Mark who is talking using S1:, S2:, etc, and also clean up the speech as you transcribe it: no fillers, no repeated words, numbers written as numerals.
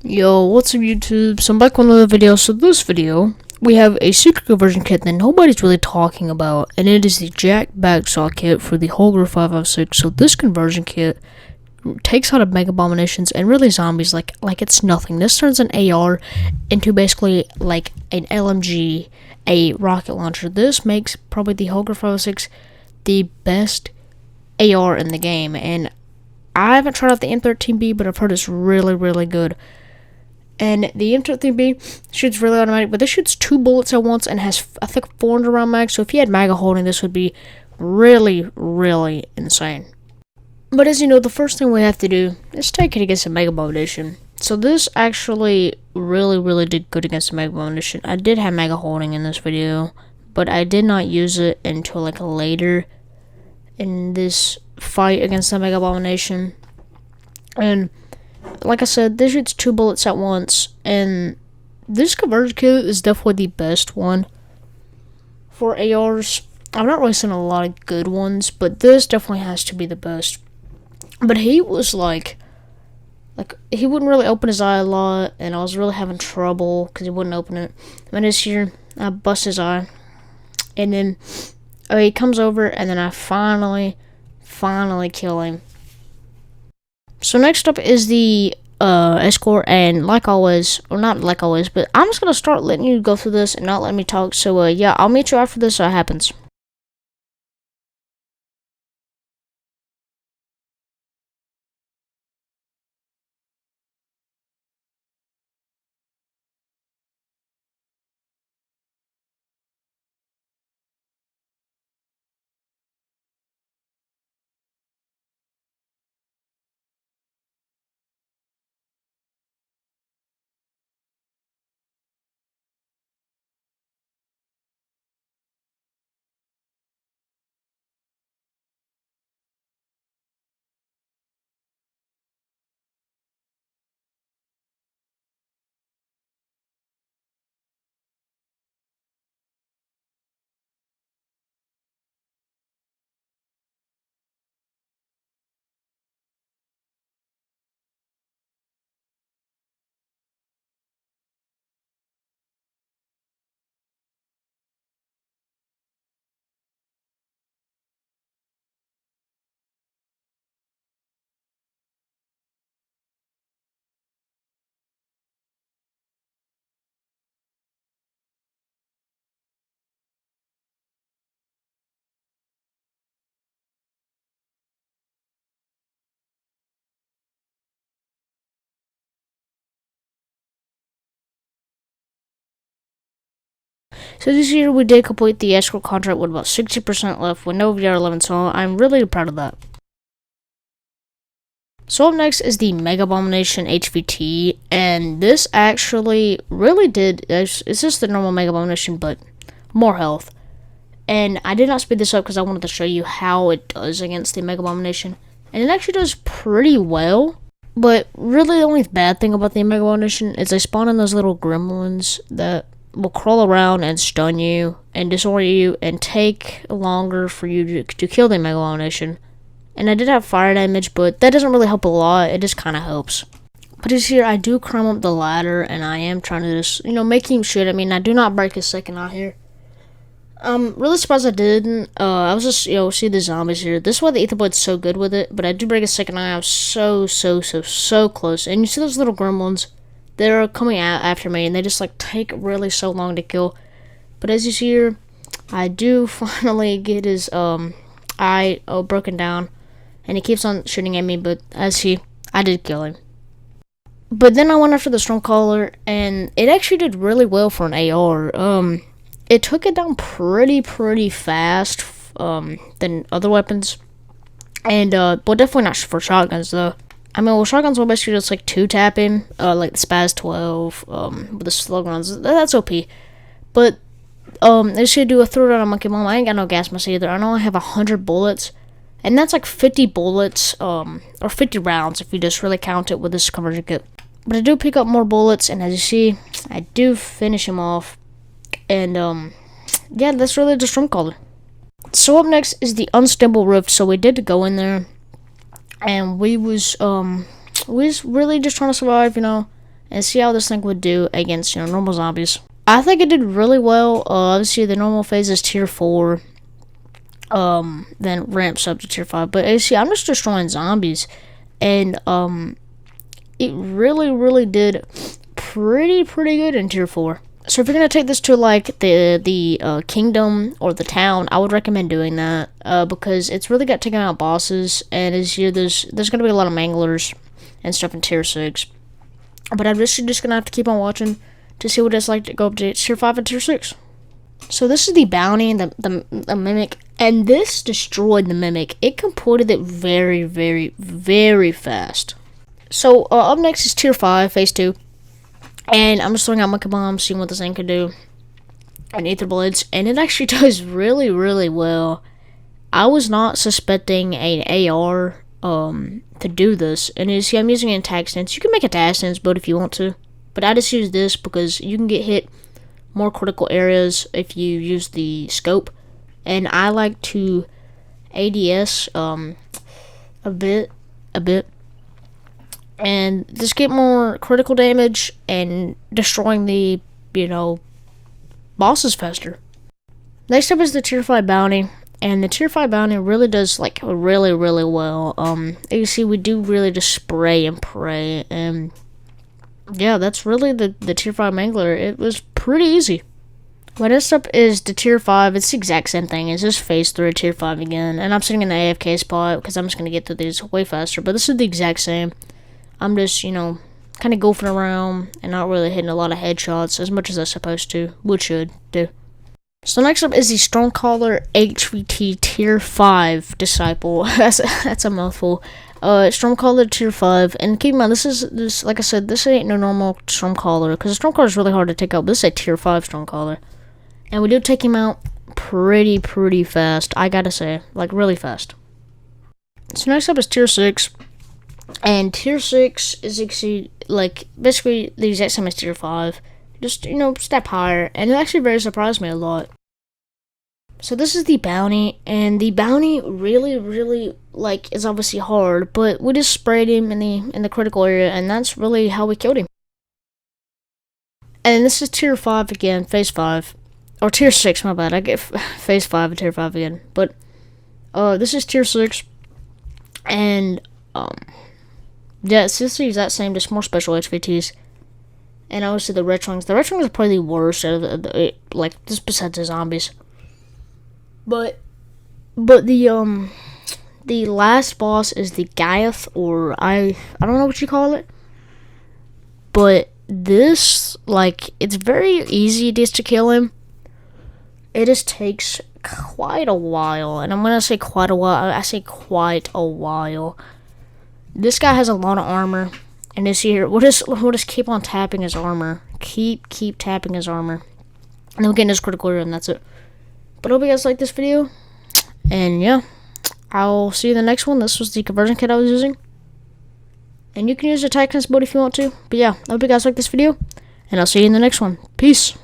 S1: Yo, what's up YouTube? So I'm back with another video. So this video, we have a secret conversion kit that nobody's really talking about, and it is the jack backsaw kit for the Holger 556. So this conversion kit takes out a Mega Abominations and really zombies like it's nothing. This turns an AR into basically like an LMG, a rocket launcher. This makes probably the Holger 556 the best AR in the game, and I haven't tried out the M13B, but I've heard it's really good. And the M13B shoots really automatic, but this shoots 2 bullets at once and has, I think, 400 round mag. So if you had MAGA holding, this would be really insane. But as you know, the first thing we have to do is take it against a Mega Abomination. So this actually really did good against the Mega Abomination. I did have MAGA holding in this video, but I did not use it until like later in this fight against the Mega Abomination. And like I said, this shoots 2 bullets at once, and this conversion kit is definitely the best one for ARs. I've not really seen a lot of good ones, but this definitely has to be the best. But he was like he wouldn't really open his eye a lot, and I was really having trouble because he wouldn't open it. And this here, I bust his eye, and then he comes over, and then I finally kill him. So next up is the escort, and like always, or not like always, but I'm just gonna start letting you go through this and not letting me talk. So yeah, I'll meet you after this happens. So this year we did complete the escort contract with about 60% left with no VR11, so I'm really proud of that. So up next is the Mega Abomination HVT, and this actually really did, it's just the normal Mega Abomination, but more health. And I did not speed this up because I wanted to show you how it does against the Mega Abomination, and it actually does pretty well. But really the only bad thing about the Mega Abomination is they spawn in those little gremlins that will crawl around and stun you and disorient you and take longer for you to kill the Mega Abomination. And I did have fire damage, but that doesn't really help a lot. It just kind of helps. But this here, I do climb up the ladder, and I am trying to just, make him shoot. I mean, I do not break his second eye here. I'm really surprised I didn't. I was just, see the zombies here. This is why the Ether Boyd's so good with it, but I do break his second eye. I was so close. And you see those little gremlins? They're coming out after me, and they just, take really so long to kill. But as you see here, I do finally get his, eye broken down. And he keeps on shooting at me, but I did kill him. But then I went after the Stormcaller, and it actually did really well for an AR. It took it down pretty fast, than other weapons. And, well, definitely not for shotguns, though. I mean, well, shotguns will basically just, 2-tap him, like the Spaz 12, with the slug runs. That's OP. But, they should do a throw down on Monkey Mom. I ain't got no gas mask either. I know I have 100 bullets. And that's 50 bullets, or 50 rounds if you just really count it with this conversion kit. But I do pick up more bullets, and as you see, I do finish him off. And, yeah, that's really the Stormcaller. So up next is the Unstable Rift. So we did go in there, and we was really just trying to survive, and see how this thing would do against, normal zombies. I think it did really well. Obviously, the normal phase is tier 4. Then ramps up to tier 5. But you see, I'm just destroying zombies. And, it really did pretty good in tier 4. So if you're going to take this to, like, the kingdom or the town, I would recommend doing that. Because it's really got taken out bosses. And as you there's going to be a lot of manglers and stuff in tier 6. But I'm just going to have to keep on watching to see what it's like to go up to tier 5 and tier 6. So this is the bounty and the mimic. And this destroyed the mimic. It completed it very fast. So up next is tier 5, phase 2. And I'm just throwing out monkey bombs, seeing what this thing can do. And ether blades. And it actually does really well. I was not suspecting an AR to do this. And you see, I'm using an attack stance. You can make a dash stance build if you want to. But I just use this because you can get hit more critical areas if you use the scope. And I like to ADS a bit. And just get more critical damage and destroying the, bosses faster. Next up is the tier 5 bounty. And the tier 5 bounty really does, like, really well. You see, we do really just spray and pray. And, yeah, that's really the tier 5 mangler. It was pretty easy. Well, next up is the tier 5. It's the exact same thing. It's just phase 3 tier 5 again. And I'm sitting in the AFK spot because I'm just going to get through these way faster. But this is the exact same. I'm just, kind of goofing around and not really hitting a lot of headshots as much as I'm supposed to. Should do. So next up is the Stormcaller HVT tier 5 disciple. That's a mouthful. Stormcaller tier 5, and keep in mind, this like I said, this ain't no normal Stormcaller, because the Stormcaller is really hard to take out, but this is a tier 5 Stormcaller. And we do take him out pretty fast, I gotta say, like really fast. So next up is tier 6, and tier 6 is like basically the exact same as tier 5, just, step higher, and it actually very surprised me a lot. So this is the bounty, and the bounty really like is obviously hard, but we just sprayed him in the critical area, and that's really how we killed him. And this is tier 5 again, phase 5, or tier 6, my bad. I get phase 5 and tier 5 again, but this is tier 6, and yeah, it's just the exact same, just more special HVTs. And obviously the Retrons. The Retrons are probably the worst out of like, just besides the zombies. But the last boss is the Gaiath, or I don't know what you call it. But this, like, it's very easy just to kill him. It just takes quite a while, and I'm gonna say quite a while. I say quite a while. This guy has a lot of armor. And this here, we'll just keep on tapping his armor. Keep tapping his armor. And then we'll get in his critical area, and that's it. But I hope you guys like this video. And yeah, I'll see you in the next one. This was the conversion kit I was using. And you can use the Titan's boat if you want to. But yeah, I hope you guys like this video. And I'll see you in the next one. Peace.